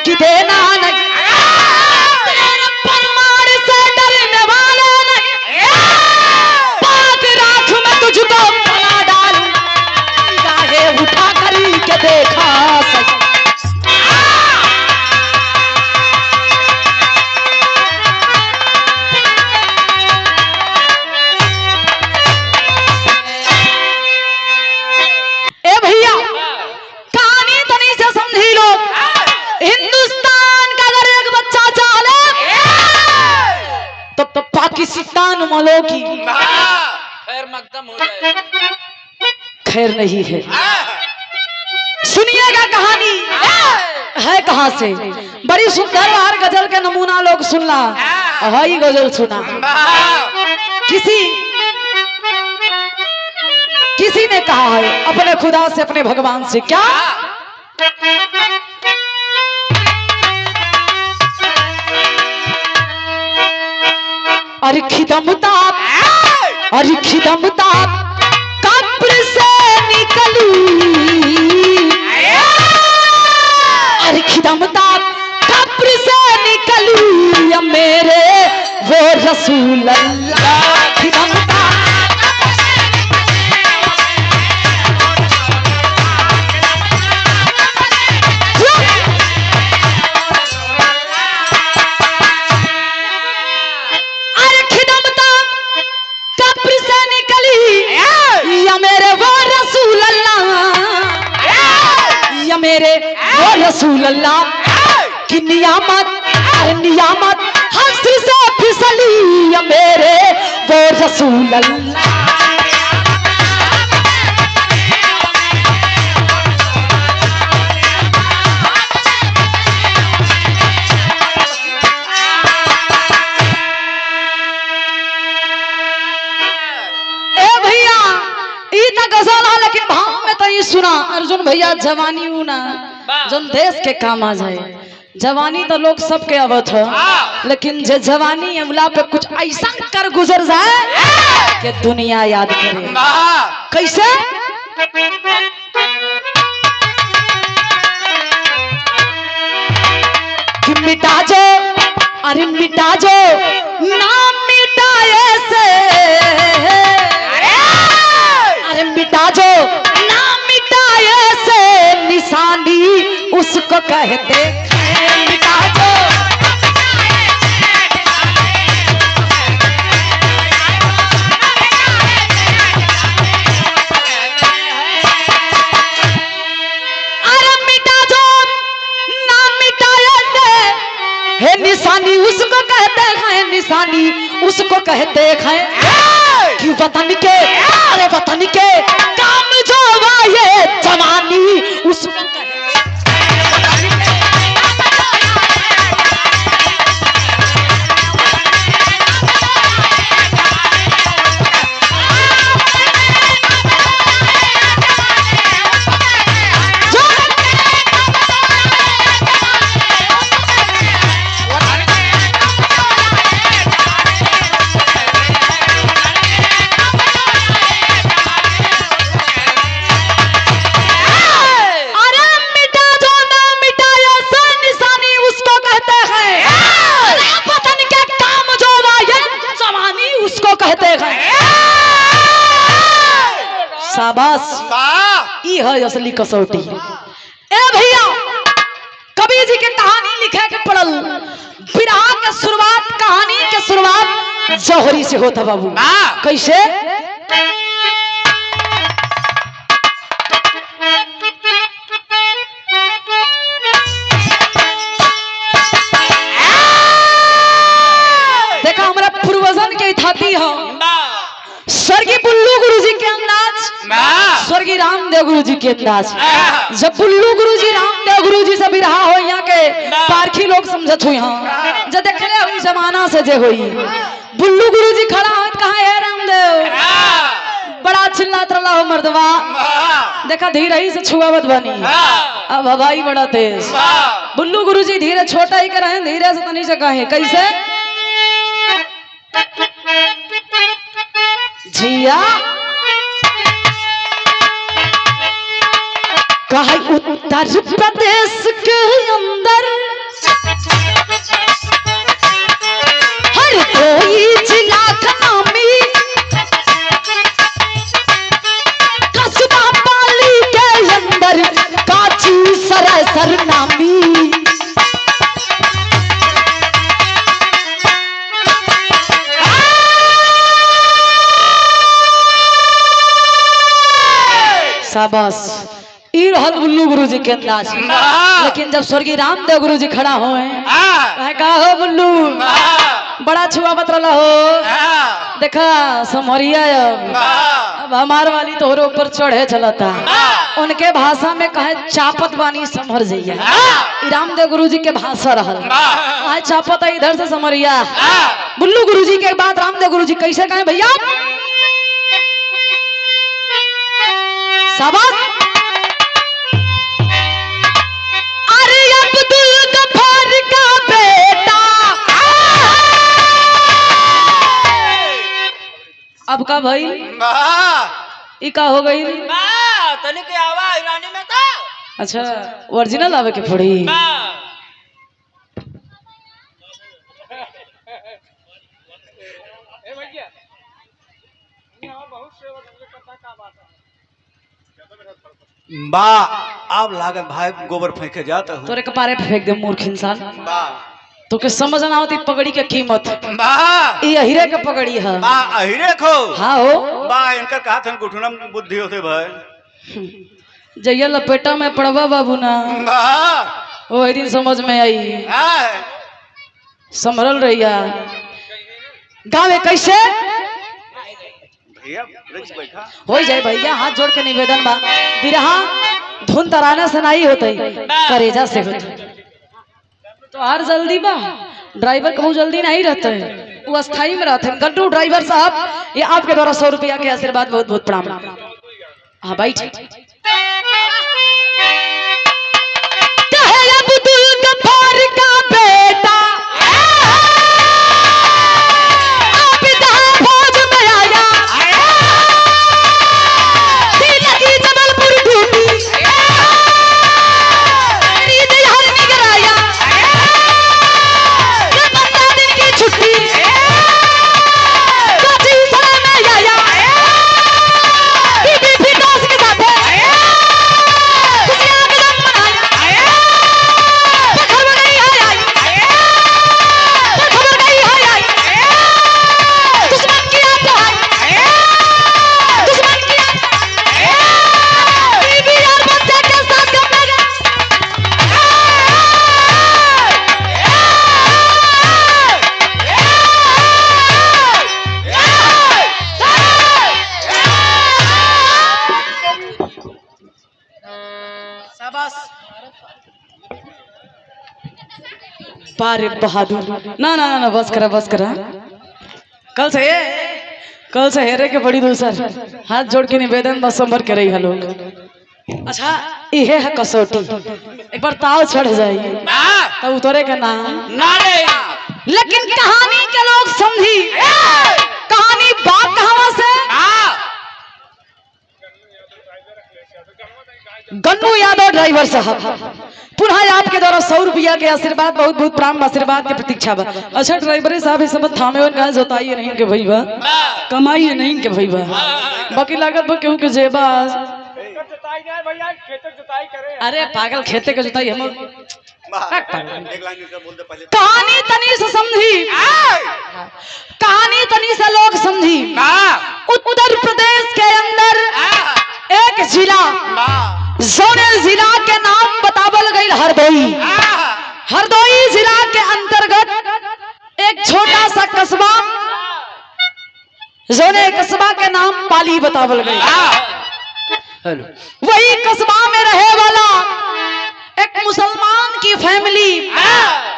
कि देना नहीं, परमार से डरने वाले नहीं, पाक राख में तुझको बना डाल, निगाहें उठा कर के देखा सही। ए भैया कहानी तनी से समझी लो, हिंदुस्तान का अगर एक बच्चा चाले तो पाकिस्तान वालों की खैर मकदम हो जाए, खैर नहीं है। सुनिएगा कहानी है कहां से, बड़ी सुंदर बार गजल के नमूना लोग सुनना, हाई गजल सुना। किसी ने कहा है अपने खुदा से, अपने भगवान से, क्या अरे खिदमताब, अरे खिदमताब कब्र से निकली, अरे खिदमताब कब्र से निकली या मेरे वो रसूल अल्लाह। खिदमताब मेरे वो रसूल अल्लाह की नियामत, अरे नियामत हस्र से फिसली या मेरे वो रसूल अल्लाह। ए भैया ई त गजल है, लेकिन भाव में तो ये सुना अर्जुन भैया, जवानी हूं ना जन देश के काम आ जाए। जवानी तो लोग सबके अवत है, लेकिन जे जवानी अमला पे कुछ ऐसा कर गुजर जाए कि दुनिया याद करे। कैसे कि मिटा जो, अरे मिटा जो नाम मिटाए से, अरे मिटा जो नाम मिटाए से निशानी उसको कहते हैं। मिटा जो अरे मिटा जो नाम मिटाए से है निशानी उसको कहते हैं, निशानी उसको कहते हैं कि वतन के, अरे वतन के काम जो ये जवानी उसको शाबाश, ई है असली कसौटी। ए भैया कबीर जी के कहानी लिखे के पड़ल, विरह के शुरुआत, कहानी के शुरुआत जौहरी से होता बाबू। कैसे देखा हमारा पूर्वजन के इतिहासी है, स्वर्गीय बुल्लू गुरुजी के अंदाज, स्वर्गीय रामदेव गुरुजी के अंदाज। जब बुल्लू गुरुजी रामदेव गुरुजी से बिरहा हो, यहाँ के पारखी लोग समझत हुई, हाँ जब देख ले हुई जमाना से जे हुई, बुल्लू गुरुजी खड़ा हो कहा है रामदेव, बड़ा चिल्लात रहा हो मर्दवा, देखा धीरे ही से छुआवत बनी, अब हवाई बड़ा तेज। बुल्लू गुरुजी धीरे छोटा ही कर रहे, धीरे से तनी से कहे कैसे जिया कहा उत्तर प्रदेश के अंदर शाबाश। ई रहल बुल्लू गुरुजी के अंदाज। लेकिन जब स्वर्गीय रामदेव गुरुजी खड़ा हो कहा हो बुल्लू बड़ा छुआ बत रहा हो, देखा समरिया अब हमार वाली तोहरे ऊपर चढ़े चलता। उनके भाषा में कहे चापत बानी समर जइया। रामदेव गुरुजी के भाषा रहल चापत है इधर से समरिया। बुल्लू गुरुजी के बाद रामदेव गुरुजी कैसे कहे भैया शाबाश। अरे अब्दुल गफ्फार का बेटा अब का भाई ई का हो गई तने के आवाज ईरानी में था। अच्छा ओरिजिनल आवे के पड़ी। बा आप लागत भाई गोबर फेंके जाता हूँ तोरे कपारे पे फेंक दे मूर्ख इंसान। बा तो के समझ ना होती पगड़ी के कीमत। बा ये हीरे के पगड़ी है। बा अहिरे खो हाँ हो बा इनका कहा था गुठना बुद्धि होते भाई जइया लपेटा में पड़वा बाबू ना बा वो दिन समझ में आई संभरल रहिया। गाँव कैसे भैया बैठा हो जाए भैया हाथ जोड़ के निवेदन बा बिरहा धुन तराना सुनाई होते करेजा से होते तो हर जल्दी बा। ड्राइवर कहूँ जल्दी नहीं रहते हैं वो अस्थाई में रहते हैं। गड्डू ड्राइवर साहब ये आपके द्वारा 100 रुपया के आशीर्वाद बहुत बहुत प्रणाम। हाँ भाई अब्दुल गफ्फार का बेटा फौज में आया जबलपुर ड्यूटी निगराया दिन की छुट्टी में आया के साथ पारे बहादुर ना ना ना बस करा कल से हेरे के बड़ी दूसर हाथ जोड़ के निवेदन बस संभर के रही है लोग। अच्छा ये है कसौटी एक बार ताव चढ़ जाए तब उतरे का नाम लेकिन कहानी के लोग समझी कहानी बात कहां से गन्नू यादव ड्राइवर साहब पुनः आपके द्वारा 100 रुपया के आशीर्वाद बहुत बहुत प्राम आशीर्वाद की प्रतीक्षा बा। अच्छा ड्राइवर साहब ये सब थामे और कहा जोताइए नहीं के भई बा कमाइए नहीं के भई बा बाकी लागत बा क्यों के जेबा अरे पागल खेते के जोताई हम कहानी तनी से समझी कहानी तनी से लोग समझी। उत्तर प्रदेश के अंदर एक जिला जोने जिला के नाम बतावल गई हरदोई जिला के अंतर्गत एक छोटा सा कस्बा जोने कस्बा के नाम पाली बतावल गई। वही कस्बा में रहे वाला एक मुसलमान की फैमिली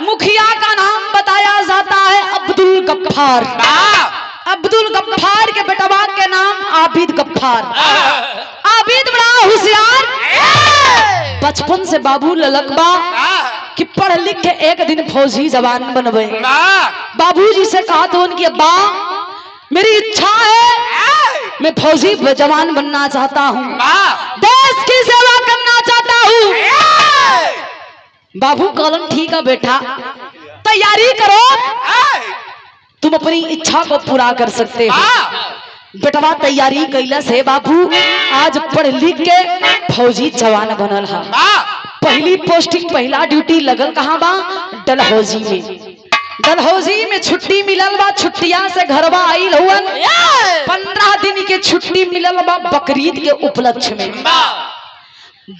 मुखिया का नाम बताया जाता है अब्दुल गफ्फार। अब्दुल गफ्फार के बेटवा के नाम आबिद गफ्फार। आबिद बड़ा होशियार बचपन से बाबू ललकबा कि पढ़ लिख के एक दिन फौजी जवान बनवे। बाबूजी से कहा तो उनकी अब्बा मेरी इच्छा है मैं फौजी जवान बनना चाहता हूँ देश की सेवा करना चाहता हूँ। बाबू कॉलम ठीक है बेटा तैयारी करो तुम अपनी इच्छा को पूरा कर सकते हो। बेटवा तैयारी कैला से बाबू आज पढ़ लिख के फौजी जवान बनल है। पहली पोस्टिंग पहला ड्यूटी लगल कहाँ बा डलहौजी में। डलहौजी में छुट्टी मिलल बा, छुट्टिया से घरवा आइल हुवन। 15 दिन के छुट्टी मिलल बा बकरीद के उपलक्ष्य में।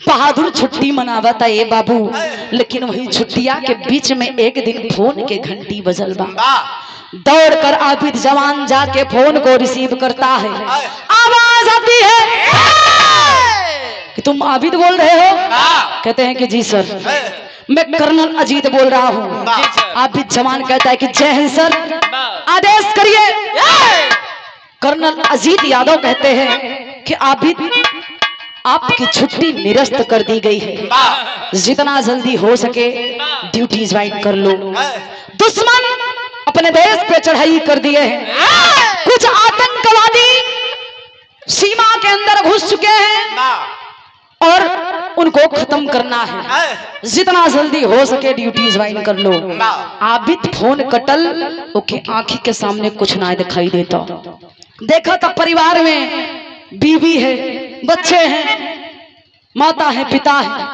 बहादुर छुट्टी मनावता ये बाबू, लेकिन वही छुट्टिया के बीच में एक दिन फोन के घंटी बजल बा। दौड़कर आबिद जवान जाके फोन को रिसीव करता है। आवाज आती है कि तुम आबिद बोल रहे हो? कहते हैं कि जी सर, मैं कर्नल अजीत बोल रहा हूँ। आबिद जवान कहता है कि जय हिंद सर, आदेश करिए। कर्नल अजीत यादव कहते हैं कि आबिद आपकी छुट्टी निरस्त कर दी गई है, जितना जल्दी हो सके ड्यूटी ज्वाइन कर लो। दुश्मन अपने देश पे चढ़ाई कर दिए हैं, कुछ आतंकवादी सीमा के अंदर घुस चुके हैं और उनको खत्म करना है, जितना जल्दी हो सके ड्यूटी ज्वाइन कर लो। आबिद फोन कटल, ओके आंखी के सामने कुछ ना दिखाई देता। देखा तो परिवार में बीवी है, बच्चे हैं, माता है, पिता है,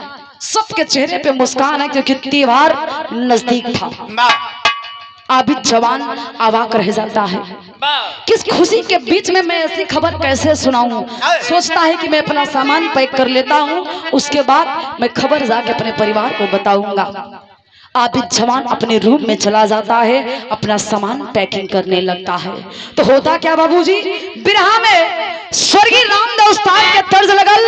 सबके चेहरे पे मुस्कान है क्योंकि त्योहार नजदीक था। आबिद जवान अवाक रह जाता है, किस खुशी के बीच में मैं ऐसी खबर कैसे सुनाऊं। सोचता है कि मैं अपना सामान पैक कर लेता हूं, उसके बाद मैं खबर जाके अपने परिवार को बताऊंगा। आबिद जवान अपने रूम में चला जाता है, अपना सामान पैकिंग करने लगता है। तो होता क्या बाबूजी, बिरहा में स्वर्गीय रामदेव उस्ताद के तर्ज लगल,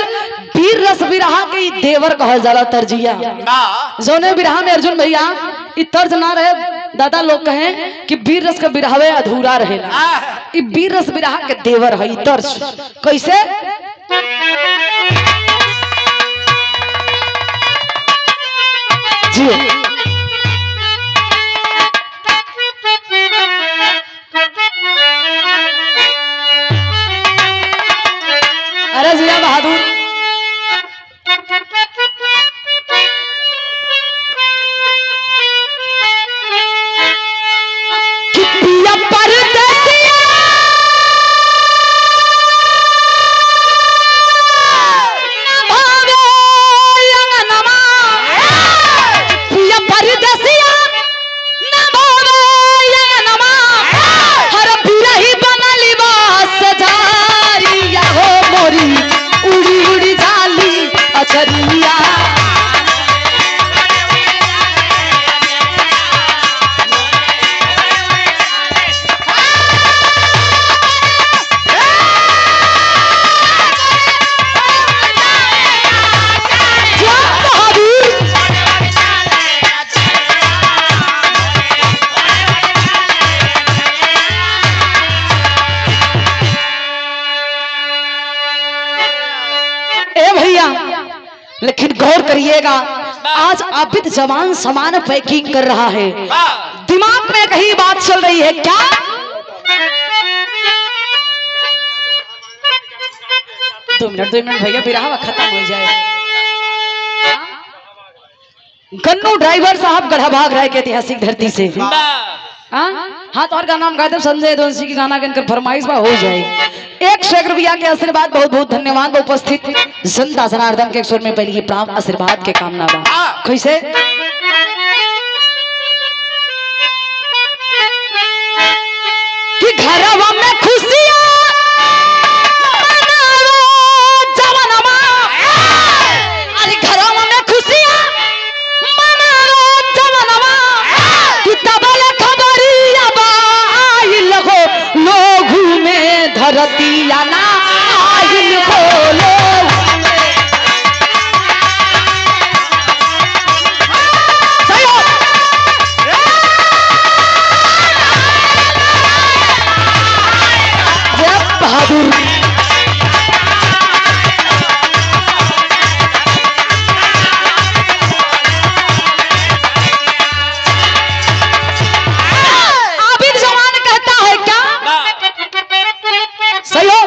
वीर रस बिरहा के देवर कहल जाला तर्जिया। जोने बिरहा में अर्जुन भैया इ तर्ज ना रहे, दादा लोग कहें कि वीर रस का बिरहावे अधूरा रहेला। इ वीर रस बिरहा के देवर है तर्ज। कैसे? जी अरे जिया बहादुर, कितिया परदेसिया भावे अंगनमा, कितिया परदेसिया न भावे अंगनमा, हर बिरही बनली बास जारिया हो मोरी उड़ी उड़ी जाली अचरिया। लेकिन गौर करिएगा, आज आबिद जवान सामान पैकिंग कर रहा है, दिमाग में कहीं बात चल रही है क्या? दो मिनट भैया, बिरहा खत्म हो जाए। गन्नू ड्राइवर साहब गढ़ा भाग रहे के ऐतिहासिक धरती से। हाँ तो और गाना हम गाते संजय दोषी की गाना के फरमाइश बा हो जाए। 101 रुपया के आशीर्वाद, बहुत बहुत धन्यवाद। उपस्थित जनता जनार्दन के स्वर में पहले प्राप्त आशीर्वाद के कामना बा। कैसे? कि घरवा में खुशियां मनारो जवानमा, अरे घरवा में खुशियां मनारो जवानमा, कि तबले खबरिया बा आइल हो लोगू में धरतिया ना आइल हो लोग। आबिद जवान कहता है क्या? सही हो?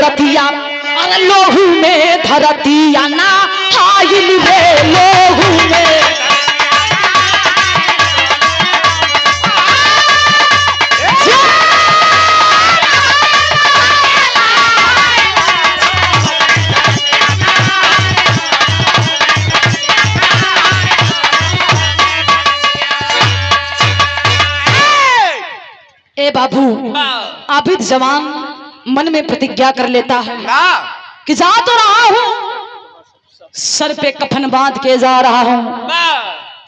धरतिया अरे लोहू में धरतिया ना हाइल रे लोहू में। ए बाबू आबिद जवान मन में प्रतिज्ञा कर लेता है कि जा तो रहा हूं, सर पे कफन बांध के जा रहा हूं,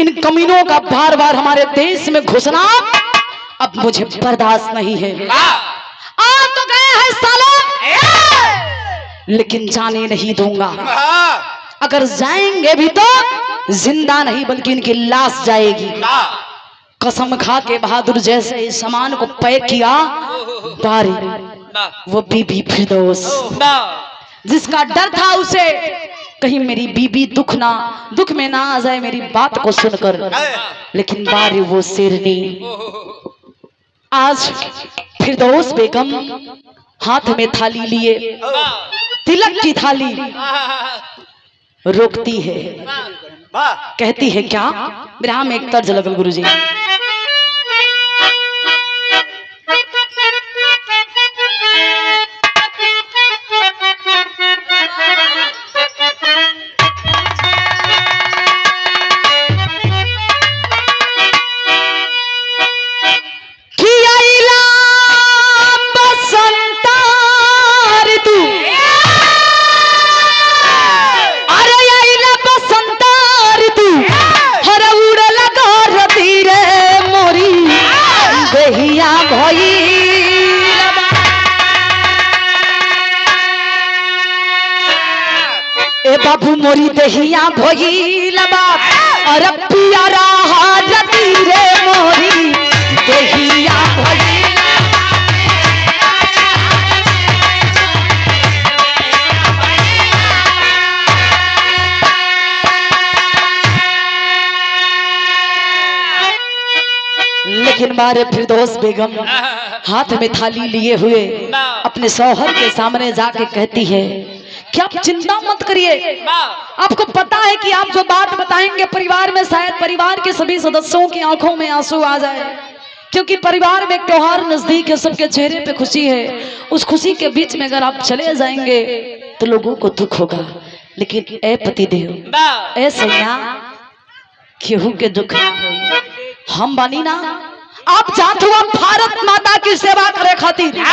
इन कमीनों का बार बार हमारे देश में घुसना अब मुझे बर्दाश्त नहीं है। आ तो गए हैं सालों, लेकिन जाने नहीं दूंगा। अगर जाएंगे भी तो जिंदा नहीं बल्कि इनकी लाश जाएगी। कसम खा के बहादुर जैसे इस सामान को पैक किया, बारी वो बीबी फिरदौस, जिसका डर था उसे कहीं मेरी बीबी दुख में ना आ जाए मेरी बात को सुनकर, लेकिन बारी वो शेरनी। आज फिरदौस बेगम हाथ में थाली लिए, तिलक की थाली, रोकती है, कहती है क्या? मेरा में एक तर्ज लगल गुरुजी। बाबू मोरी दहिया भोगिल बाप और पियारा हाजती रे मोरी दहिया भोगिल। लेकिन मारे फिरदौस बेगम हाथ में थाली लिए हुए अपने शौहर के सामने जाके कहती है कि आप चिंता मत करिए, आपको पता है कि आप जो बात बताएंगे परिवार में शायद परिवार के सभी सदस्यों की आंखों में आंसू आ जाए, क्योंकि परिवार में त्योहार नजदीक है, सबके चेहरे पे खुशी है। उस खुशी के बीच में अगर आप चले जाएंगे तो लोगों को दुख होगा। लेकिन ए पतिदेव, ए सैया, केहू के दुख हम बनी ना, आप जात हुआ भारत माता की सेवा करे खातिर,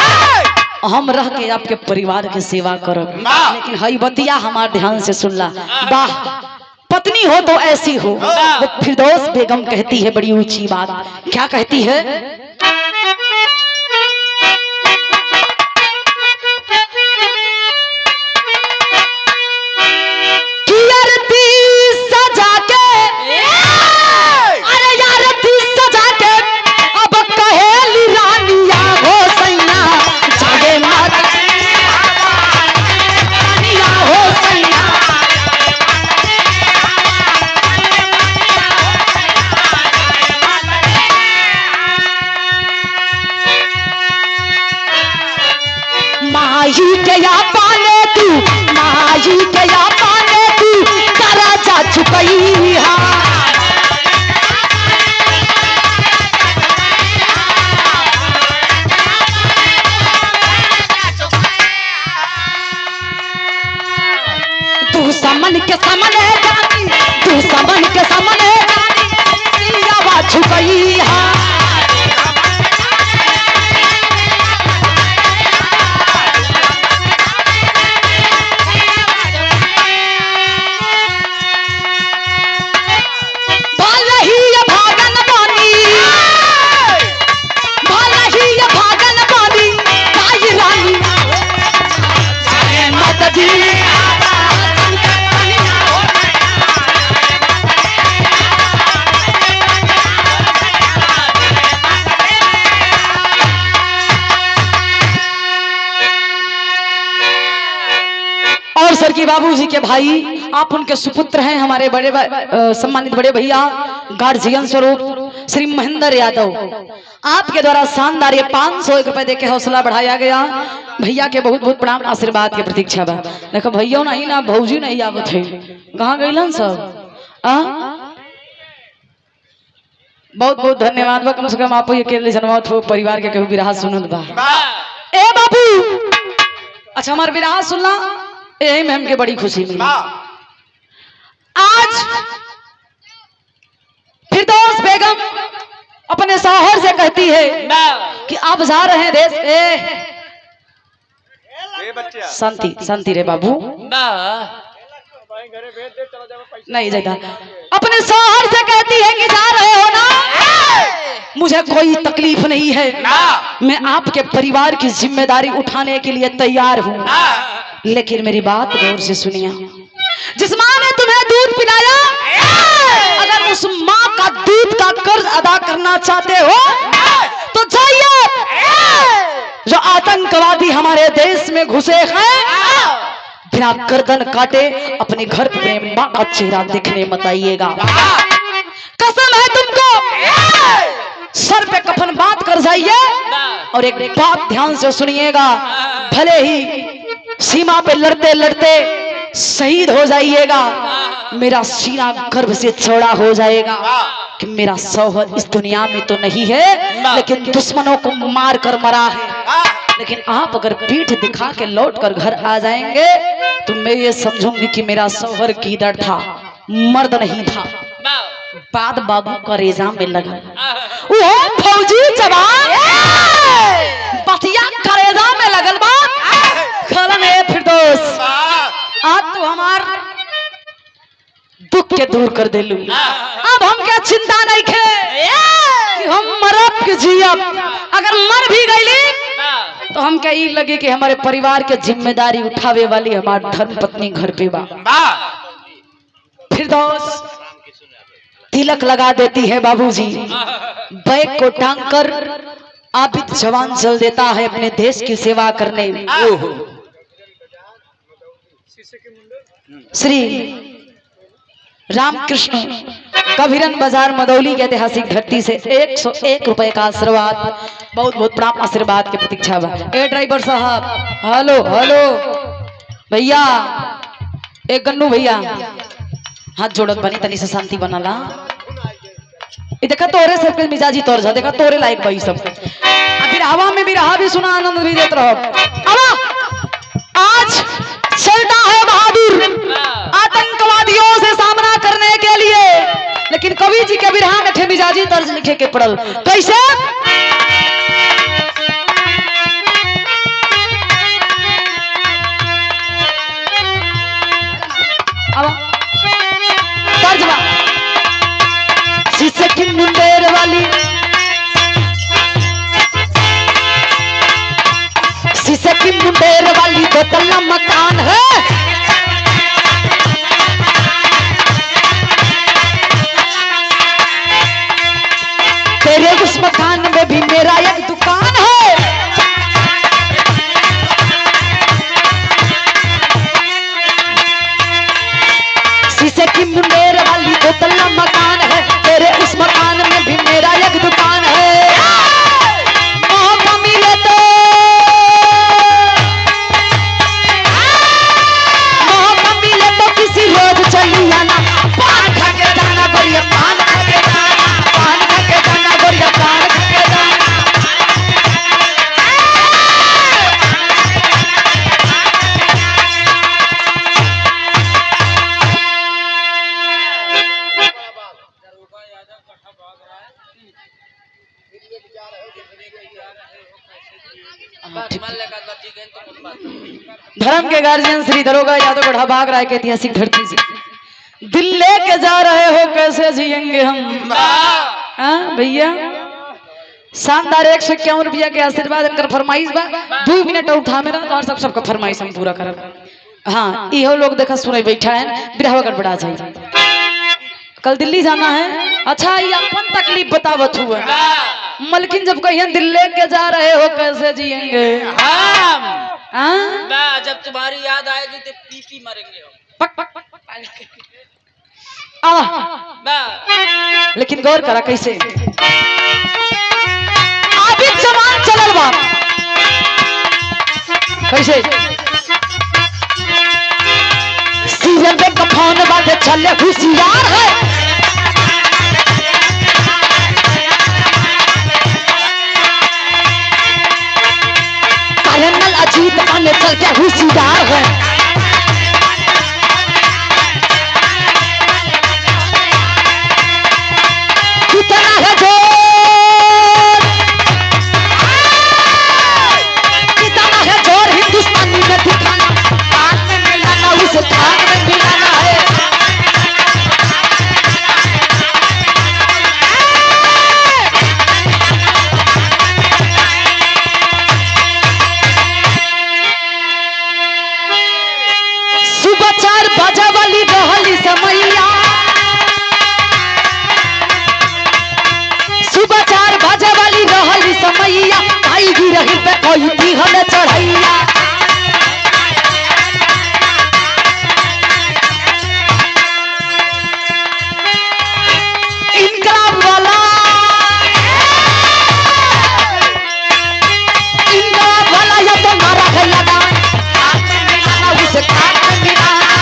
हम रह के आपके परिवार की सेवा करो। लेकिन हई बतिया हमार ध्यान से सुन ला। वाह, पत्नी हो तो ऐसी हो। वो फिरदौस बेगम कहती है बड़ी ऊंची बात। क्या कहती है? कि बाबूजी के भाई, आप उनके सुपुत्र हैं, हमारे बड़े सम्मानित बड़े भैया गार्जियन स्वरूप श्री महेंद्र यादव। आपके द्वारा शानदार ये 500 रुपए दे के हौसला बढ़ाया गया। भैया के बहुत बहुत प्रणाम, आशीर्वाद के प्रतीक्षा बा। देखो भैया नहीं ना भौजी नहीं आवत है, कहाँ गइलन सब? बहुत बहुत धन्यवाद बा। कम से कम आप ये अकेले जनवात हो, परिवार के कभी विराह सुनत बा। ए बाबू, अच्छा हमारे विराह सुनला, यही में हमके बड़ी खुशी मिली। आज फिरदौस बेगम अपने शौहर से कहती है कि आप जा रहे हैं देश। शांति शांति रे बाबू, नहीं जाता। अपने शौहर से कहती है कि जा रहे हो ना, मुझे कोई तकलीफ नहीं है, मैं आपके परिवार की जिम्मेदारी उठाने के लिए तैयार हूँ। लेकिन मेरी बात गौर से सुनिए, जिस माँ ने तुम्हें दूध पिलाया, अगर उस माँ का दूध का कर्ज अदा करना चाहते हो तो जाइए, जो आतंकवादी हमारे देश में घुसे हैं, बिना गर्दन काटे अपने घर पे माँ का चेहरा देखने मत आइएगा। कसम है तुमको, सर पे कफन बांध कर जाइए। और एक बात ध्यान से सुनिएगा, भले ही सीमा पे लड़ते लड़ते शहीद हो जाइएगा, मेरा सीना गर्व से चौड़ा हो जाएगा कि मेरा शौहर इस दुनिया में तो नहीं है, लेकिन दुश्मनों को मार कर मरा है। लेकिन आप अगर पीठ दिखा के लौट कर घर आ जाएंगे तो मैं ये समझूंगी कि मेरा शौहर कीदड़ था, मर्द नहीं था। बाद बाबू का रेजा में लगा वो फौजी जवान बतिया करेजा में लगल बा। खलन है फिरदौस, आज तो हमार दुख के दूर कर देलू। अब हम क्या चिंता नहीं खे कि हम मरब के जियब, अगर मर भी गईली तो हम क्या लगे कि हमारे परिवार के जिम्मेदारी उठावे वाली हमारी धर्म पत्नी घर पे बा। फिरदौस तिलक लगा देती है बाबूजी, बैग को टांग कर आबिद जवान चल देता है अपने देश की सेवा करने। श्री रामकृष्ण कबीरन बाजार मदौली के ऐतिहासिक धरती से 101 रुपए का आशीर्वाद, बहुत बहुत प्रणाम, आशीर्वाद की प्रतीक्षा बा। ए ड्राइवर साहब, हेलो हेलो भैया, एक गन्नू भैया हाथ जोड़त बनी, तनी से शांति बनाला। ये देखा तोरे सबके मिजाजी तोर जा, देखा तोरे लायक भाई सब। फिर हवा में भी रहा भी सुना, आनंद भी देते रहो। आज चलता है बहादुर आतंकवादियों से सामना करने के लिए, लेकिन कवि जी के बिरहा में थे मिजाजी तर्ज लिखे के पड़ल। कैसे? शीशे की मुंडेर वाली, शीशे की मुंडेर वाली दो तल्ला मकान है, तेरे उस मकान में भी मेरा एक दुकान है। शीशे की मुंडेर वाली दो तल्ला मकान है, तेरे उस मकान में भी मेरा एक दुकान है। मौका मिले तो, मौका मिले तो किसी रोज चली आना, पान खा के जाना गोरिया, पान खा के जाना, पान खा के जाना गोरिया, पान खा के जाना। धर्म के गार्जियन श्री दरोगा यादव गढ़ा भाग राय के ऐतिहासिक धरती से दिल लेके जा रहे हो, कैसे जिएंगे हम? हाँ भैया, शानदार 151 रुपया के आशीर्वाद इनकर फरमाइश बा। 2 मिनट उठा मेरा और सबका फरमाइश हम पूरा करब। हाँ इहो लोग देखा सुने बैठा है, बिरहवा गड़बड़ा जाए। कल दिल्ली जाना है। अच्छा ये अपन तकलीफ बतावत हुआ, मलकिन जब कहीं दिल लेके जा रहे हो कैसे जिएंगे? जब तुम्हारी याद आएगी तो पी पी मरेंगे हम। पक पक पक पक लेकिन गौर करा कैसे लागल बा कैसे सीरियल में कफन बाटे चले होशियार है कर्नल अजीत आने चल के होशियार है कितना है जोर कितना है जोर हिंदुस्तानी में दिखाना आग में मिलाना उसे आग में मिलाना है सुबह 4 बजे वाली रहली समैया सुबह 4 बजे वाली रहली समैया आई गिरही पे कोई थी हमें चढ़ैया इनकलाब वाला या तो मारा है लगा आग में मिलाना उसे आग में मिलाना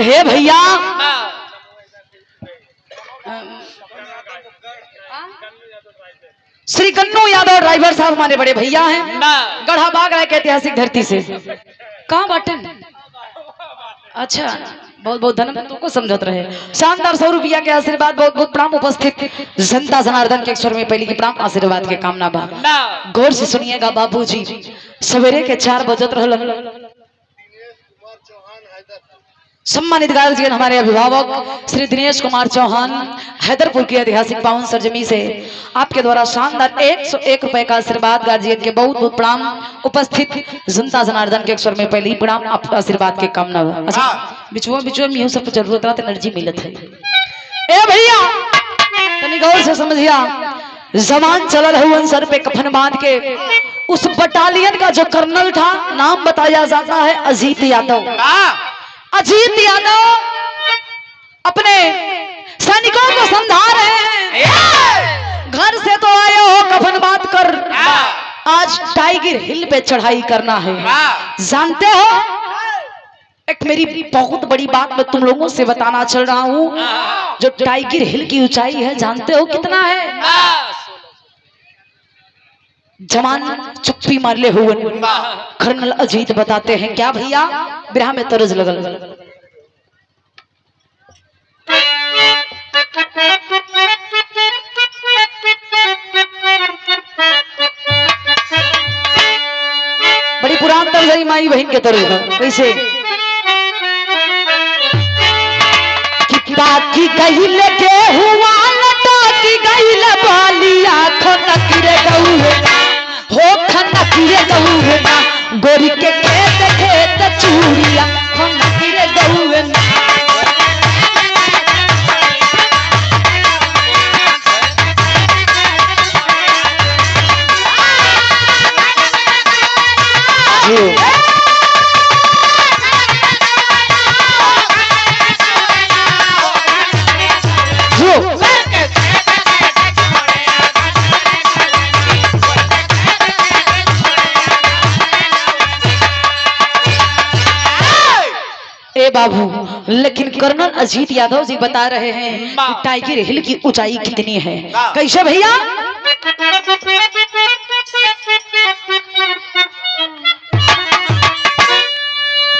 हे भैया श्री कन्नू यादव ड्राइवर साहब हमारे बड़े भैया हैं गढ़ा बाग राय के ऐतिहासिक धरती से कहाँ बाटे अच्छा बहुत बहुत धन्यवाद तुमको समझत रहे शानदार 100 रुपया के आशीर्वाद बहुत बहुत प्रणाम उपस्थित जनता जनार्दन के अक्षर में पहले की प्रणाम आशीर्वाद के कामना बा गौर से सुनिएगा बाबूजी सवेरे के 4 बजत रहल सम्मानित गार्जियन हमारे अभिभावक श्री दिनेश कुमार चौहान हैदरपुर की ऐतिहासिक पावन सरजमी से आपके द्वारा शानदार 101 रुपए का आशीर्वाद गार्जियन के बहुत बहुत प्रणाम उपस्थित जनता जनार्दन के अक्षर में पहले ही प्रणाम आपका आशीर्वाद के कामना। अच्छा बिचुआ में यूं सब जरूरत रहता एनर्जी मिलत है ए भैया तनी गौर से समझिया जवान चलल हुआ सर पे कफन बांध के उस बटालियन का जो कर्नल था नाम बताया जाता है अजीत यादव। अजीत यादव अपने सैनिकों को समझा रहे हैं घर से तो आए हो कफन बात कर आज टाइगर हिल पे चढ़ाई करना है जानते हो एक मेरी बहुत बड़ी बात मैं तुम लोगों से बताना चल रहा हूँ जो टाइगर हिल की ऊंचाई है जानते हो कितना है जवान चुप्पी मार ले हुए कर्नल अजीत बताते हैं क्या भैया बिरहा में तरज लगल बड़ी पुरान तर्ज माई बहन के तरज कैसे की गई लगे हुआ लटा की गई बालिया खनकिरे गौना हो खनकिरे गौना गोरी के खेत खेत चूड़िया खनकिरे गौना ए बाबू लेकिन कर्नल अजीत यादव जी बता रहे हैं कि टाइगर हिल की ऊंचाई कितनी है कैसे भैया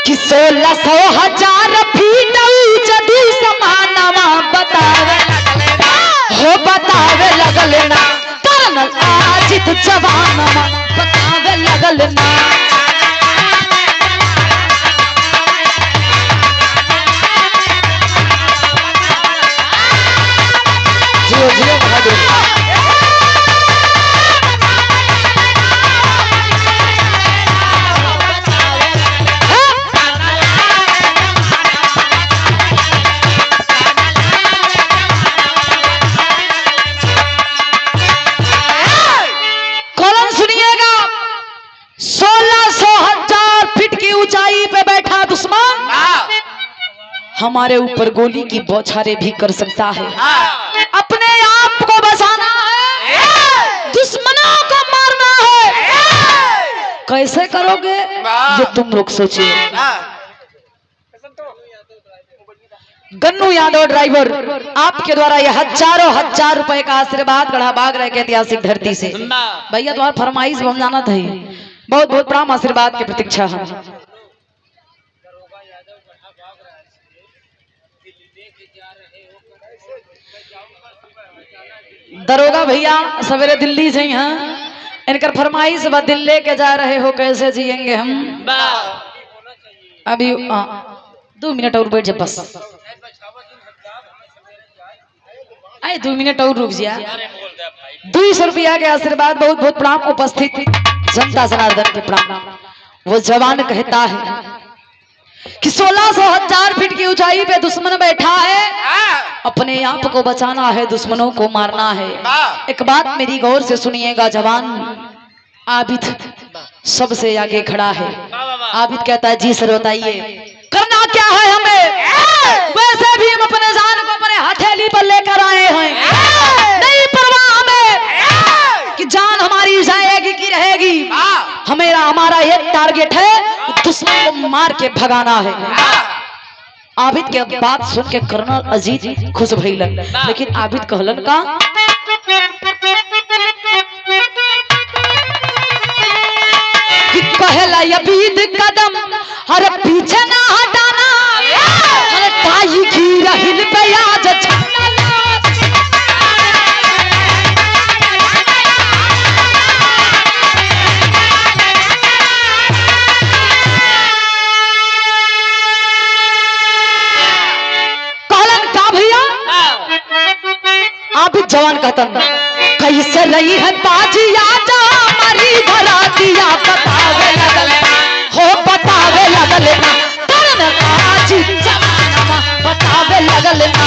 कि 16,000 फीट ऊंचा समानवा बतावे लगल ना कर्नल अजीत जवानवा बतावे लगल ना जियो बहादुर हमारे ऊपर गोली की बौछारें भी कर सकता है। अपने आप को बचाना है, दुश्मनों को मारना है। कैसे करोगे ये तुम लोग सोचिए। गन्नू यादव ड्राइवर आपके द्वारा ये हजारों हजार रुपए का आशीर्वाद गढ़ा बाग रहे के ऐतिहासिक धरती से। भैया तुम्हारा फरमाइश हम जाना था, बहुत बहुत प्राम आशीर्वाद की प्रतीक्षा है। दरोगा भैया सवेरे दिल्ली से हैं, इनकर फरमाइश बा दिल्ली के जा रहे हो, कैसे जिएंगे हम। अभी 2 मिनट और बैठ जा बस, आए 2 मिनट और रुक जा। 200 रुपया के आशीर्वाद बहुत बहुत प्रणाम। उपस्थित जनता जनार्दन के प्रणाम। वो जवान कहता है कि 1600 फीट की ऊंचाई पे दुश्मन बैठा है, अपने आप को बचाना है, दुश्मनों को मारना है। एक बात मेरी गौर से सुनिएगा, जवान आबिद सबसे आगे खड़ा है। आबिद कहता है जी सर बताइए करना क्या है हमें। वैसे भी हम अपने जान को अपने हथेली पर लेकर आए हैं, नहीं परवाह हमें कि जान हमारी जाएगी कि रहेगी। हमारा ये टारगेट है, दुश्मन को मार के भगाना है। आबिद के बात सुन के कर्नल अजीत खुश भइलन, लेकिन आबिद कहलन का कि कहला अबीद कदम हर पीछे ना हटाना, हर ताई की रहिल पे आज जवान कहता कैसे रही है बाजी आजा हमारी धरा दिया, बतावे लगल हो बतावे लगल ना तरन बाजी जवाना बतावे लगल ना।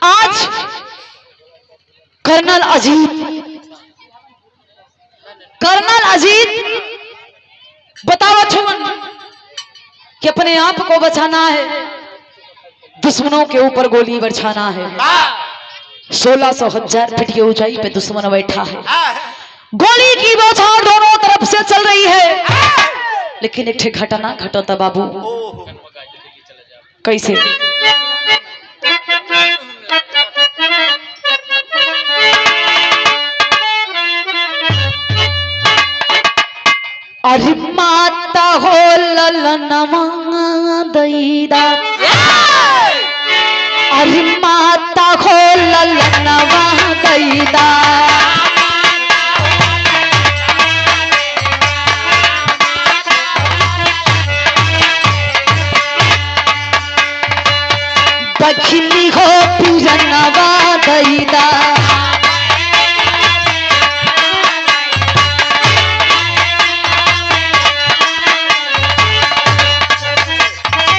आज कर्नल अजीत बताओ छुमन कि अपने आप को बचाना है, दुश्मनों के ऊपर गोली बरसाना है। 1600 फीट की ऊंचाई पे दुश्मन बैठा है, गोली की बौछार दोनों तरफ से चल रही है। लेकिन एक घटना घटता बाबू, कैसे अरे माता हो ललनवा दैदा, अरे माता हो ललनवा दैदा, बखली हो पिरनवा दैदा,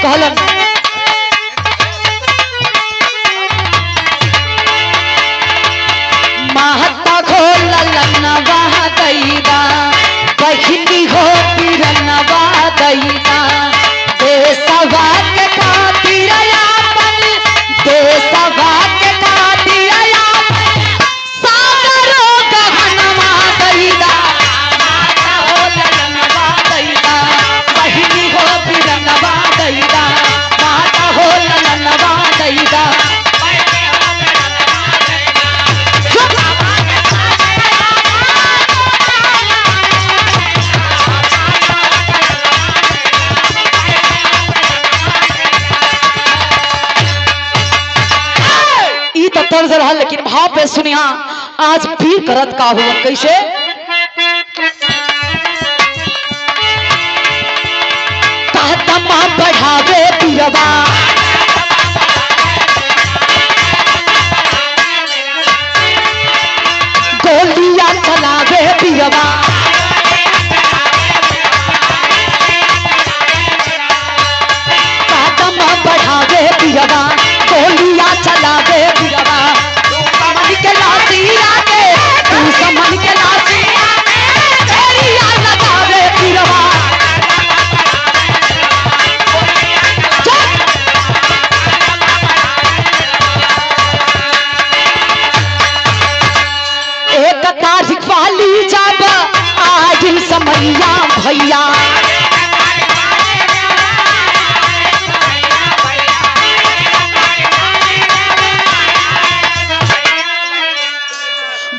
कहलन महता खो ललनवा दैदा, बखली हो पिरनवा दैदा, देशवा के खातिर अपन देशवा के खातिर अपन सागरो गहनवा दैदा, माता हो ललनवा दैदा, बहिनी हो पिरनवा दैदा, माता हो ललनवा दैदा। तर्ज रहा, लेकिन भाव पे सुनिया आज भी करत का हुआ कैसे। कहतमा बढ़ावे पिरवा, भैया।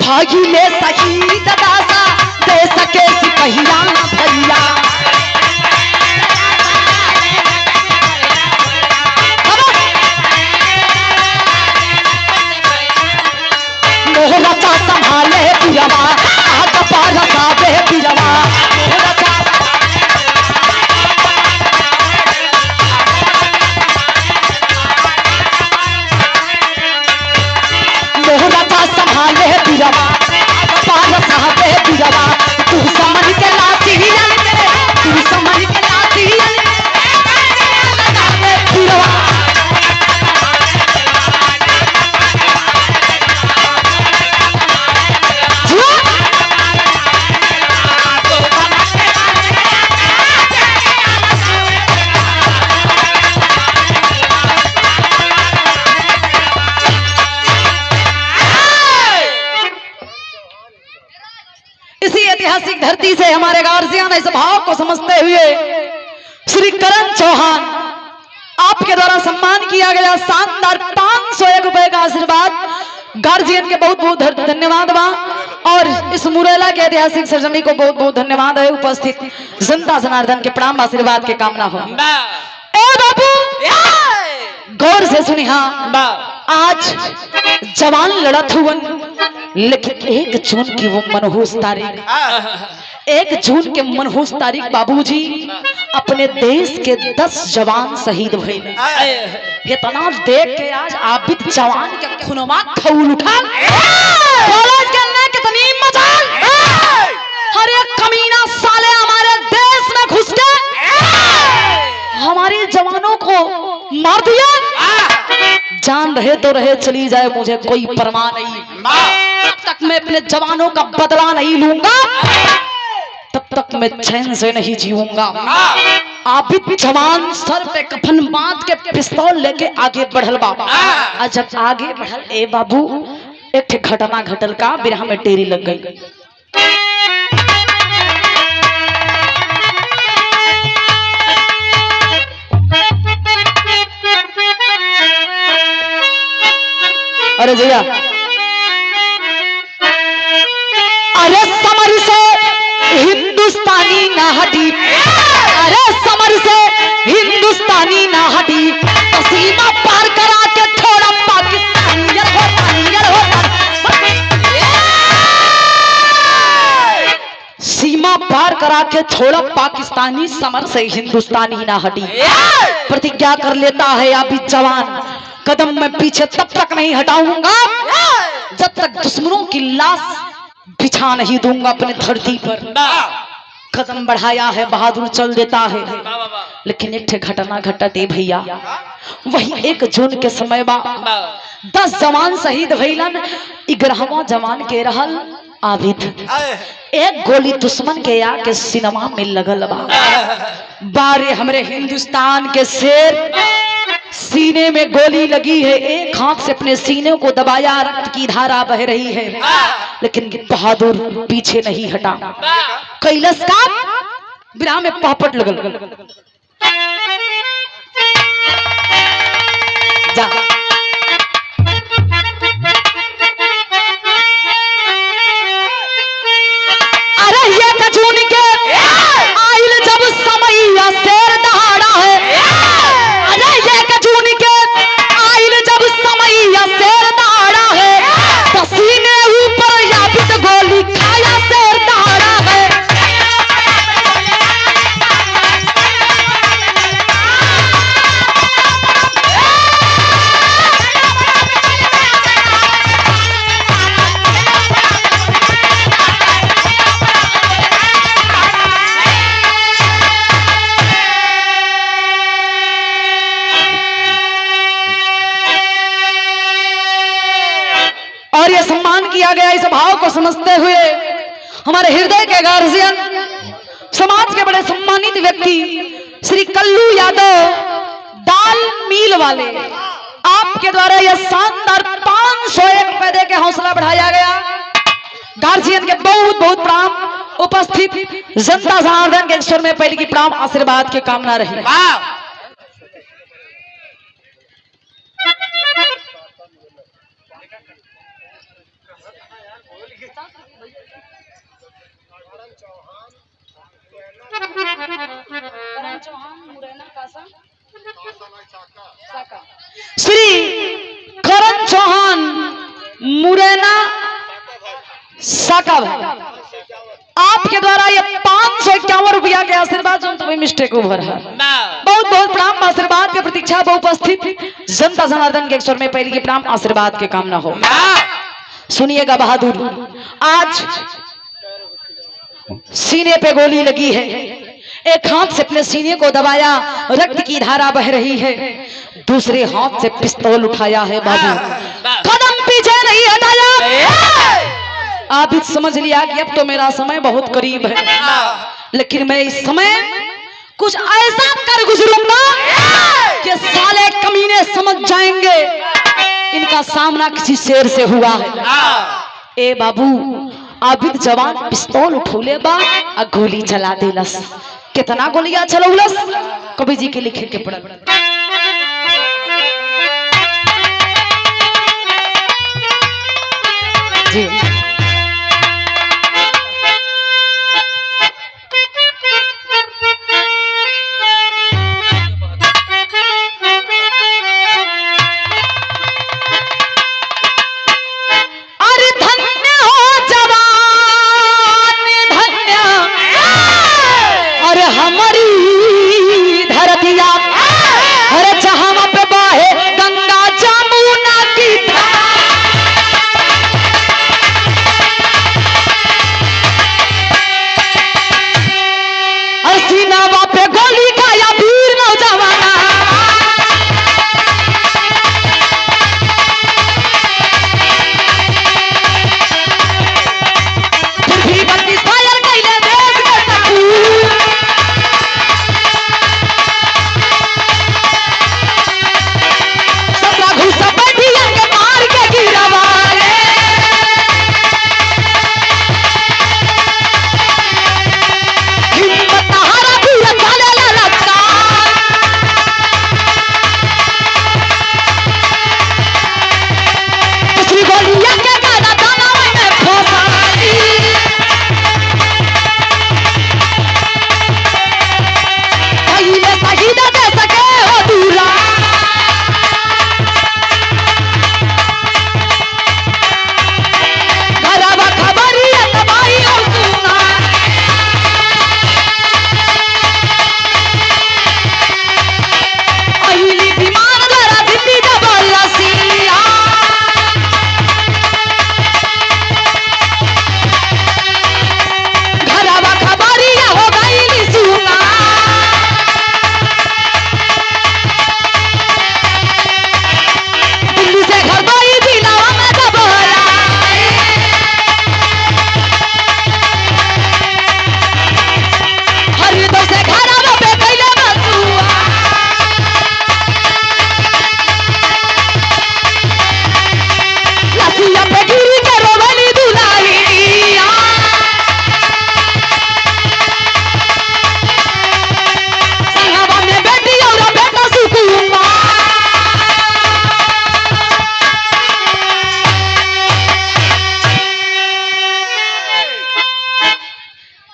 भागी ले शहीद दासा दे सके सिपहिया भैया। मोहरचा संभाले पिरवा आग पार साबे पिरवा। मोहरचा संभाले पिरवा आग पार साबे पिरवा। तू समझ के लाती तू समझ के लाती पिरवा। इसी ऐतिहासिक धरती से हमारे गार्जियन इस भाव को समझते हुए श्री करण चौहान आपके द्वारा सम्मान किया गया शानदार 501 रुपए का आशीर्वाद। गार्जियन के बहुत बहुत धन्यवाद बा और इस मुरैना के ऐतिहासिक सरजमी को बहुत बहुत धन्यवाद है। उपस्थित जनता जनार्दन के प्रणाम आशीर्वाद के कामना हो। ए बाबू गौर से सुनी। हाँ आज जवान लड़त हुवन लेकिन 1 जून की वो मनहूस तारीख 1 जून के मनहूस तारीख बाबूजी अपने देश के 10 जवान शहीद हुए। इतना देख के आज आबिद जवान के खुनवा खौल उठा। कॉलेज के अंदर कितनी मजाल। हर एक कमीना साले हमारे देश में घुस के हमारे जवानों को मार दिया। जान रहे तो रहे चली जाए मुझे कोई परवाह नहीं। तब तक मैं अपने जवानों का बदला नहीं लूंगा तब तक मैं चैन से नहीं जीऊंगा। आबिद जवान सर पे कफन बांध के पिस्तौल लेके आगे बढ़ल बाबा। जब आगे बढ़ल ए बाबू एक घटना घटल का बिरहा में टेरी लग गई। अरे जया अरे समर से हिंदुस्तानी ना हटी। अरे समर से हिंदुस्तानी ना हटी। तो सीमा पार करा के थोड़ा पाकिस्तानी सीमा पार करा के छोड़ा पाकिस्तानी समर से हिंदुस्तानी ना हटी। प्रतिज्ञा कर लेता है आबिद जवान कदम मैं पीछे तब तक नहीं हटाऊंगा जब तक दुश्मनों की लाश बिछा नहीं दूंगा अपने धरती पर। कदम बढ़ाया है बहादुर चल देता है। लेकिन एक घटना घटते भैया वही 1 जून के समय बा 10 जवान शहीद भइलन। 11वां जवान के रहल आबिद। एक गोली दुश्मन के आके सिनेमा में लगल बा। बारे हमरे हिंदुस्तान के शेर सीने में गोली लगी है। एक हाथ से अपने सीने को दबाया रक्त की धारा बह रही है लेकिन बहादुर पीछे नहीं हटा। कैलाश का बिना में पापट लगल जा। अरे ये कचून के आइल जब समैया शेर दहाड़ा है। अरे ये कचून के आइल जब समैया शेर दहाड़ा है। पसीने ऊपर याबित गोली खाया शेर दहाड़ा है। और ये सम्मान किया गया इस भाव को समझते हुए हमारे हृदय के गार्जियन समाज के बड़े सम्मानित व्यक्ति श्री कल्लू यादव दाल मिल वाले आपके द्वारा यह शानदार 501 रुपए दे के हौसला बढ़ाया गया। गार्जियन के बहुत बहुत प्रणाम उपस्थित जनता जनार्दन के स्वर में पहले की प्रणाम आशीर्वाद की कामना रही। श्री करण चौहान मुरैना साका भाई, आपके द्वारा ये 551 रुपया के आशीर्वाद जो तुम्हें मिस्टेक ओवर है। बहुत बहुत प्रणाम आशीर्वाद की प्रतीक्षा में उपस्थित जनता जनार्दन के स्वर में पहले की प्रणाम आशीर्वाद की कामना हो। सुनिएगा बहादुर, आज सीने पे गोली लगी है, एक हाथ से अपने सीने को दबाया, रक्त की धारा बह रही है, दूसरे हाथ से पिस्तौल उठाया है बाबू, कदम पीछे नहीं हटाया। आप भी समझ लिया कि अब तो मेरा समय बहुत करीब है, लेकिन मैं इस समय कुछ ऐसा कर गुजरूंगा कि साले कमीने समझ जाएंगे इनका सामना किसी शेर से हुआ है। ए बाबू, आबिद जवान पिस्तौल उठौले बा आ गोली चला देलस। कितना गोलियां चलौलस कवि जी के लिखे के पढ़। जी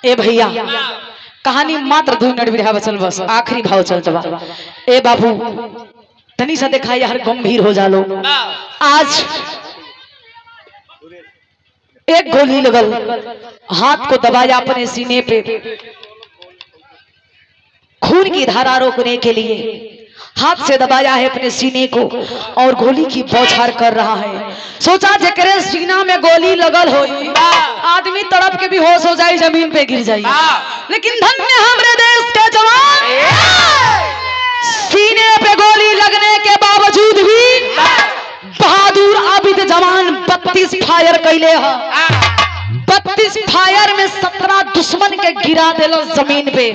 ए भैया, कहानी मात्र 2 मिनट बिरहा बचल, बस आखिरी भाव चलत बा। ए बाबू, तनी सा देखा यार गंभीर हो जालो। आज एक गोली लगल, हाथ को दबाया अपने सीने पे, खून की धारा रोकने के लिए हाथ से दबाया है अपने सीने को और गोली की बौछार कर रहा है। सोचा जकरे सीना में गोली लगल हो, आदमी तड़प के भी होश हो जाए, जमीन पे गिर जाए, लेकिन धन्य हमरे देश के जवान, सीने पे गोली लगने के बावजूद भी बहादुर आबिद जवान 32 फायर कैले है। 32 फायर में 17 दुश्मन के गिरा दिलो जमीन पे।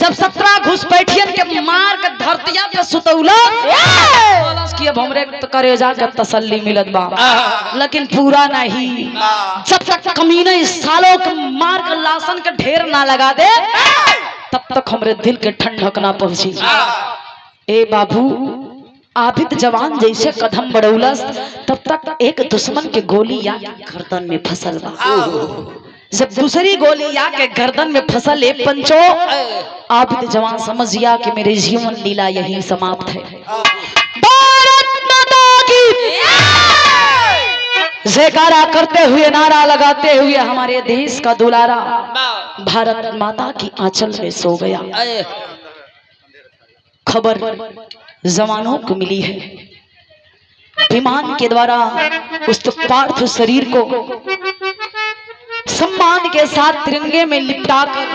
जब 17 घुसपैठियन के मार के धरतिया पे सुतौला कि अब हमरे करेजा के तसल्ली मिलत बा, लेकिन पूरा नहीं। जब तक कमीने इस सालों के मार के लाशन के ढेर ना लगा दे तब तक हमरे दिल के ठंडक ना पहुंची। ए बाबू आबिद जवान जैसे कदम बढ़ौलस तब तक एक दुश्मन के गोली या गर्दन में फसल बा। जब दूसरी गोली या के गर्दन में फसल है पंचो, आबिद जवान समझ गया कि मेरे जीवन लीला यही समाप्त है। भारत माता की जयकारा करते हुए नारा लगाते हुए हमारे देश का दुलारा भारत माता की आंचल में सो गया। खबर जवानों को मिली है, विमान के द्वारा उस पार्थिव शरीर को सम्मान के साथ तिरंगे में लिपटाकर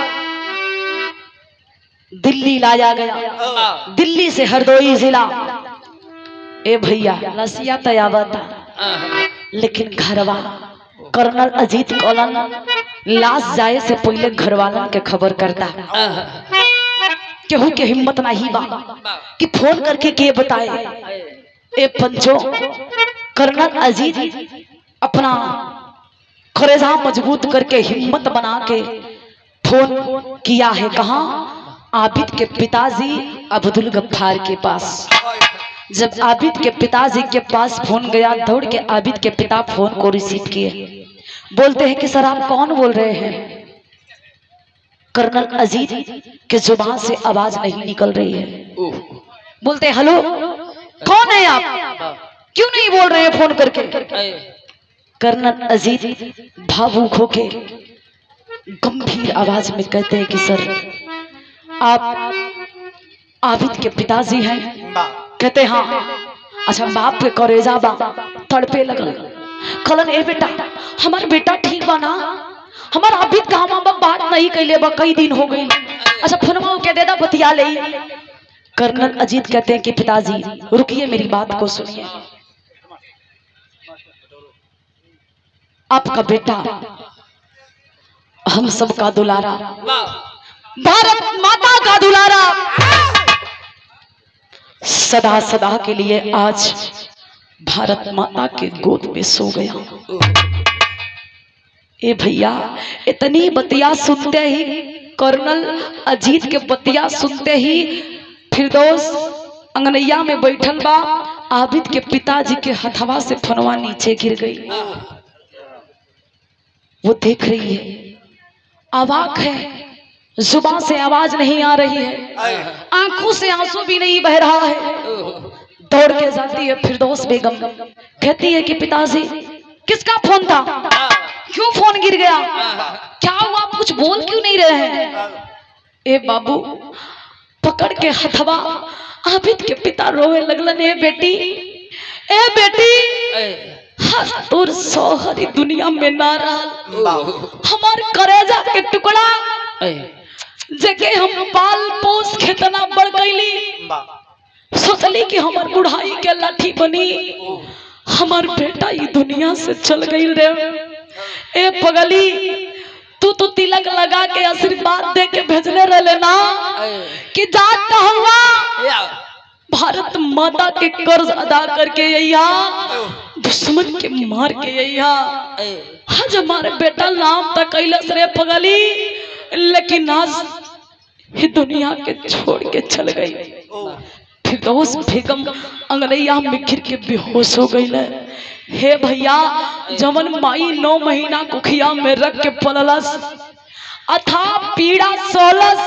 दिल्ली लाया गया। दिल्ली से हरदोई जिला। ए भैया लसिया तयावता, लेकिन घरवा कर्नल अजीत कौलन लाश जाए से पहले घरवाला के खबर करता। केहू के हिम्मत नहीं बा कि फोन करके के बताए। ए पंचो कर्नल अजीत अपना करेजा मजबूत करके हिम्मत बना के फोन किया है। कहा? आबिद के पिताजी अब्दुल गफ्फार के पास। जब आबिद के पिताजी के पास फोन गया, दौड़ के आबिद के पिता फोन को रिसीव किए। बोलते हैं कि सर आप कौन बोल रहे हैं? कर्नल अजीत के जुबान से आवाज नहीं निकल रही है। बोलते हेलो कौन है आप, क्यों नहीं बोल रहे हैं फोन करके? कर्नल अजीत भावुक होके गंभीर आवाज में कहते हैं कि सर आप आबिद के पिताजी हैं? कहते हाँ। अच्छा बाप के करेजा बा तड़पे लगल। कलन ए बेटा हमार बेटा ठीक बा ना? हमार आबिद का हम बात नहीं कैले बा, कई दिन हो गई। अच्छा फोनमा के दे दा बतिया ले। कर्नल अजीत कहते हैं कि पिताजी रुकिए मेरी बात को सुनिए। आपका बेटा हम सबका दुलारा, भारत माता का दुलारा सदा सदा के लिए आज भारत माता के गोद में सो गया। ए भैया इतनी बतिया सुनते ही, कर्नल अजीत के बतिया सुनते ही फिरदौस अंगनैया में बैठल बा। आबिद के पिताजी के हथवा से फनवा नीचे गिर गई। वो देख रही है, अवाक है, जुबान से आवाज नहीं आ रही है, आंखों से आंसू भी नहीं बह रहा है। दौड़ के जाती है फिरदौस बेगम, कहती है कि पिताजी किसका फोन था, क्यों फोन गिर गया, क्या हुआ, आप कुछ बोल क्यों नहीं रहे हैं? ए बाबू पकड़ के हथवा आबिद के पिता रोए लगलन। ए बेटी, ए बेटी तोर सोहरी दुनिया में ना रहा, हमार करेजा के टुकड़ा जेके हम पाल पोस खेतना बढ़ गईली, सोचली कि हमार बुढ़ाई के लाठी बनी, हमार बेटा ये दुनिया से चल गई रे। ए पगली तू तो तिलक लगा के आशीर्वाद दे के भेजले रहे ना कि जात हुआ भारत माता के कर्ज अदा करके यहाँ दुश्मन के मार के यहाँ आज हमारे बेटा नाम तक कैलस रे पगली, लेकिन आज ये दुनिया के छोड़ के चल गई। फिरदौस बेगम अंगनैया में गिर के बेहोश हो गई। हे भैया जमन माई 9 महीना कुखिया में रख के पललस, अथा पीड़ा सोलस,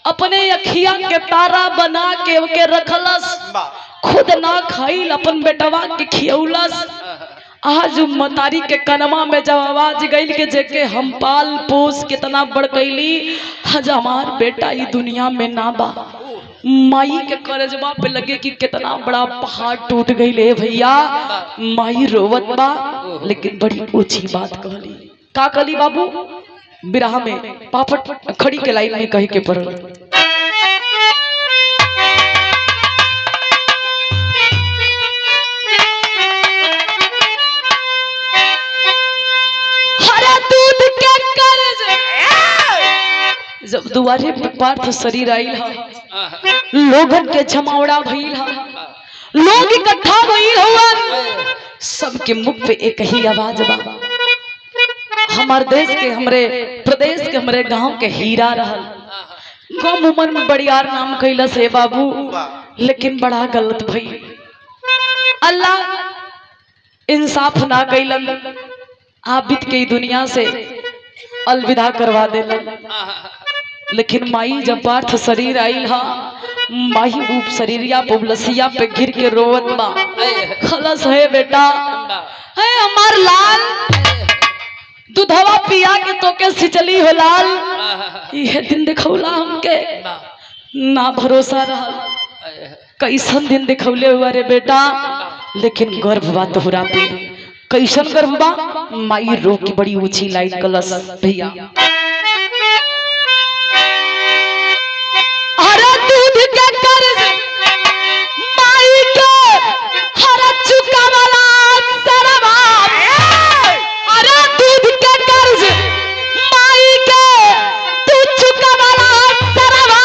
अपने अखिया के तारा बना के रखलस, खुद ना खाइल अपन बेटवा के खियौलस। आज मतारी के कनमा में जब आवाज गई के जेके हम पाल पोस कितना बड़ कैली, आज हमार बेटा ये दुनिया में ना बा। माई के करजबा पे लगे कि कितना बड़ा पहाड़ टूट गई ले भैया। माई रोवत बा, लेकिन बड़ी ऊंची बात कहली। का कहली बाबू? बिरहा में पापट खड़ी के लाइन में कहे के पड़ल। जब दुआरे पे पार्थ शरीर आइल हा, लोगन के जमावड़ा भइल हा, लोग इकट्ठा भइल हुआ, सबके मुख पे एक ही आवाज बा, हमार देश के, हमरे प्रदेश के, हमरे गांव के हीरा रहल, कम उम्र में बड़ियार नाम कैलस है बाबू, लेकिन बड़ा गलत भई। अल्लाह इंसाफ ना कैलन, आबिद के दुनिया से अलविदा करवा देलन। लेकिन माई जब पार्थ शरीर आइल हा, माई ऊप शरीरिया पुबलसिया पे गिर के रोवत बा, खलस है बेटा, है हमार लाल, दूधवा पिया के तोके सिचली हो लाल, ये दिन दिखौला हमके ना भरोसा रहल, कैसन दिन दिखौले हुआ रे बेटा, लेकिन गर्भ बा तोहरा पे, कैसन गर्भ बा, माई रो की बड़ी ऊंची लाइट कलस भैया। हरा दूध के कर्ज माई के हरा चुका वाला सरवा, हरा दूध के कर्ज माई के तू चुका वाला सरवा,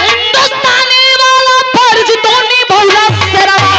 हिंदुस्तानी वाला फर्ज तो निभौला सरवा।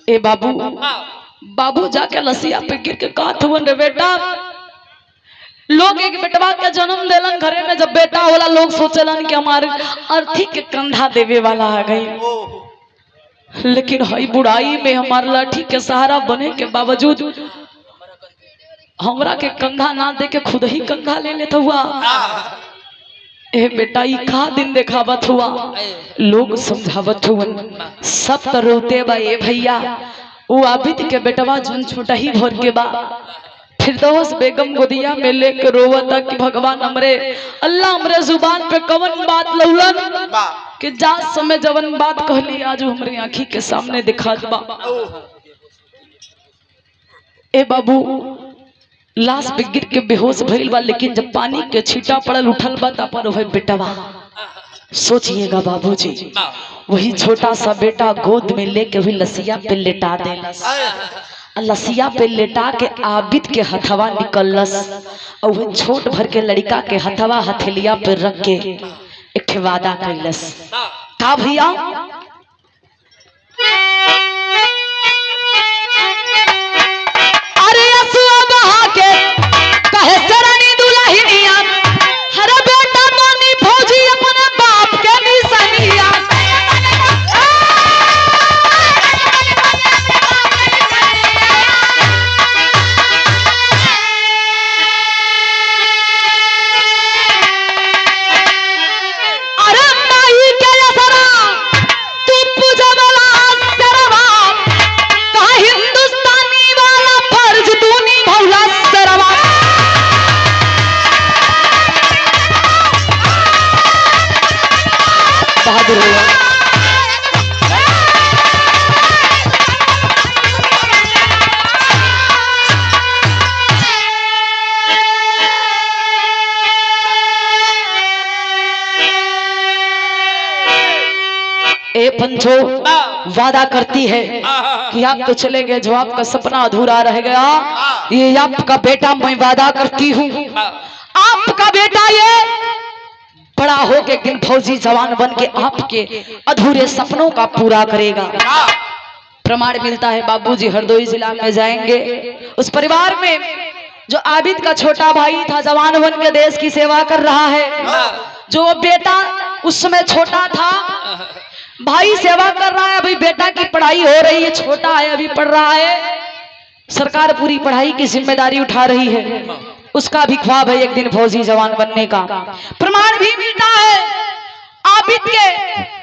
ए बाबू, बाबू जाके लसिया पे गिर के काथ हुआ रे बेटा, लोग एक बेटवा के जन्म देलन घरे में, जब बेटा होला लोग सोचलन कि हमारे अर्थी के कंधा देवे वाला आ गई, लेकिन हई बुढ़ाई में हमारे लाठी के सहारा बने के बावजूद हमरा के कंधा ना दे के खुद ही कंधा ले लेता हुआ। ए बेटा ई का दिन देखावत हुआ, लोग समझावत हुआ, सब तो रोते बा ए भैया, वो आबिद के बेटवा जन छोटा ही भर के बा, फिरदौस बेगम गोदिया में लेके रोवता कि भगवान हमरे, अल्लाह हमरे जुबान पे कवन बात लौलन कि जा समय जवन बात कहली आज हमरे आँखी के सामने दिखा बा। ए बाबू लाश पे गिर के बेहोश भइल बा, लेकिन जब पानी के छींटा पड़ल उठल बा ता पर वही बेटवा, सोचिएगा बाबूजी, वही छोटा सा बेटा गोद में लेके हुई लसिया पे लेटा देलस, लसिया पे लेटा के आबिद के हथवा निकलस, और वही छोट भर के लड़का के हथवा हथेलिया पे रख के एक वादा कैलस, का भैया पंचो वादा करती है कि आप तो चले गए, जो आपका सपना अधूरा रह गया, ये आपका बेटा मैं वादा करती हूँ, आपका बेटा ये बड़ा हो के एक दिन फौजी जवान बन के आपके अधूरे सपनों का पूरा करेगा। प्रमाण मिलता है। बाबूजी हरदोई जिला में जाएंगे, उस परिवार में जो आबिद का छोटा भाई था जवान बन के देश की सेवा कर रहा है, जो बेटा उस समय छोटा था, भाई सेवा कर रहा है, अभी बेटा की पढ़ाई हो रही है, छोटा है अभी पढ़ रहा है, सरकार पूरी पढ़ाई की जिम्मेदारी उठा रही है, उसका भी ख्वाब है एक दिन फौजी जवान बनने का। प्रमाण भी मिलता है आबिद के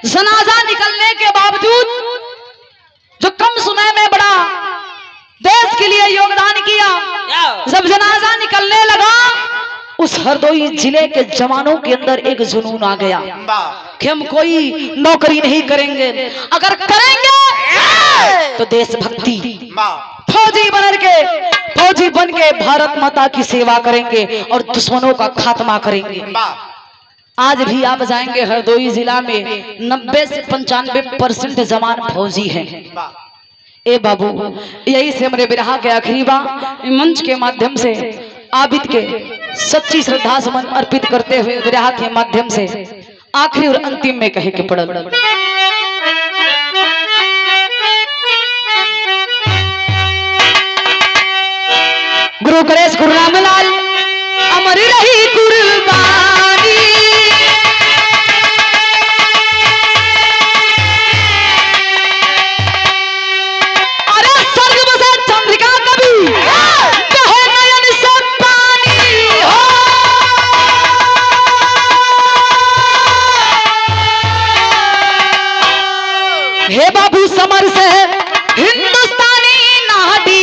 जनाजा निकलने के बावजूद जो कम समय में बड़ा देश के लिए योगदान किया, जब जनाजा निकलने लगा उस हरदोई जिले के जवानों के अंदर एक जुनून आ गया कि हम कोई नौकरी नहीं करेंगे, अगर करेंगे तो देशभक्ति, फौजी बन के भारत माता की सेवा करेंगे और दुश्मनों का खात्मा करेंगे। आज भी आप जाएंगे हरदोई जिला में 90 से 95% जवान फौजी हैं। ए बाबू, यही से मेरे विरहा के आखिरी बार मंच के माध्यम से आबिद के सच्ची श्रद्धा सुमन अर्पित करते हुए विरहा के माध्यम से आखिरी और अंतिम में कहे के पड़ल। गुरु गणेश गुरु रामलाल अमर रही कुर्बानी, अरे स्वर्ग बसे चंद्रिका कभी कहे नयन से पानी हो। हे बाबू समर से हिंदुस्तानी नाडी